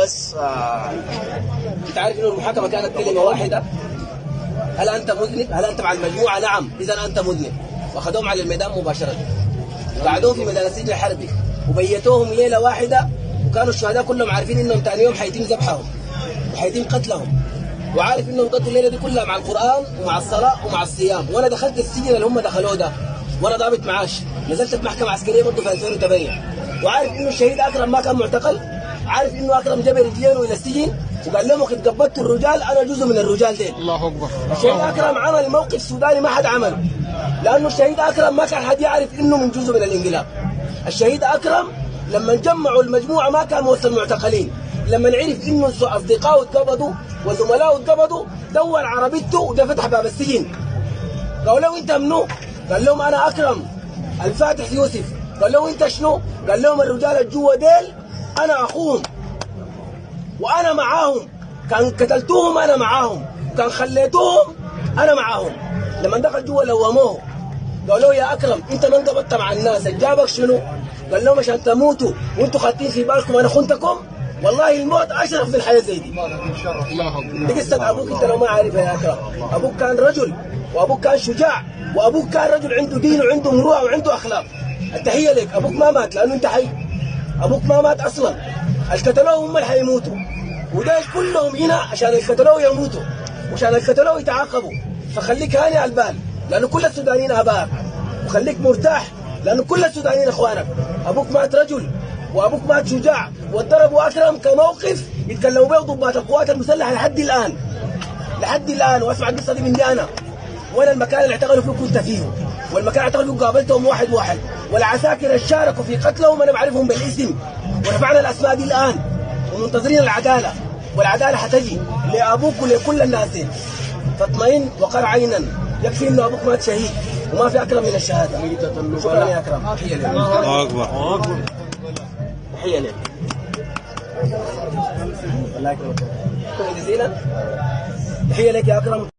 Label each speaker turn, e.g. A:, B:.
A: بس انت عارف انه المحاكمه كانت كلمه واحده. هل انت مذنب؟ هل انت مع المجموعه؟ نعم، اذا انت مذنب. واخذوهم على الميدان مباشره، قعدوهم في ميدان السجن الحربي وبيتوهم ليله واحده، وكانوا الشهداء كلهم عارفين انهم ثاني يوم حيتم ذبحهم وحيتم قتلهم، وعارف انهم قضوا الليله دي كلها مع القران ومع الصلاه ومع الصيام. وانا دخلت السجن اللي هم دخلوه ده وانا ضابط معاش، نزلت في محكمه عسكريه برضه في 2008، وعارف انه الشهيد اكرم ما كان معتقل، عارف انه اكرم جاب رجلينه الى السجن وقال لهم وقد قبضت الرجال انا جزء من الرجال ديل.
B: الله اكبر.
A: الشهيد اكرم عمل موقف سوداني ما حد عمله، لانه الشهيد اكرم ما كان حد يعرف انه من جزء من الانقلاب. الشهيد اكرم لما جمعوا المجموعه ما كان وصل معتقلين، لما عرف انه اصدقائه اتقبضوا وزملائه اتقبضوا دور عربيته وده فتح باب السجن. قالوا له انت منو؟ قال لهم انا اكرم الفاتح يوسف. قال له انت شنو؟ قال لهم الرجال الجوا ديل انا اخوهم وانا معاهم، كان قتلتوهم انا معاهم، كان خليتوهم انا معاهم. لما دخل جوا لوموه قالوا له يا اكرم انت من قبضت مع الناس جابك شنو؟ قال لهم عشان تموتوا وانتوا خاطين في بالكم انا خنتكم. والله الموت اشرف من الحياه زي دي.
B: الله اكبر.
A: دي قصه ابوك انت لو ما عارفها يا اكرم. ابوك كان رجل وابوك كان شجاع وابوك كان رجل عنده دين وعنده مروءه وعنده اخلاق. التحيه لك، ابوك ما مات لانه انت حي، ابوك ما مات اصلا. القتلوه هم اللي حيموتوا، وده كلهم هنا عشان القتلوه يموتوا وعشان القتلوه يتعاقبوا. فخليك هاني على البال لانه كل السودانيين اباك، وخليك مرتاح لانه كل السودانيين اخوانك. ابوك مات رجل وابوك مات شجاع، وضربوا اكرم كموقف يتكلموا به ضباط القوات المسلحه لحد الان، لحد الان. واسمع القصه دي مني انا، وانا المكان اللي اعتقلوا فيه كنت فيه، والمكان اللي اعتقلوا فيه قابلتهم واحد واحد، والعساكر اللي شاركوا في قتلهم انا بعرفهم بالاسم، ورفعنا الاسماء دي الان ومنتظرين العداله، والعداله حتجي لابوك ولكل الناس. فاطمئن وقر عينا، يكفي انه ابوك مات شهيد وما في اكرم من الشهاده. شكرا يا اكرم. تحيه لك.
B: الله اكبر.
A: تحيه لك. الله يكرمك. شكرا جزيلا. تحيه لك يا اكرم.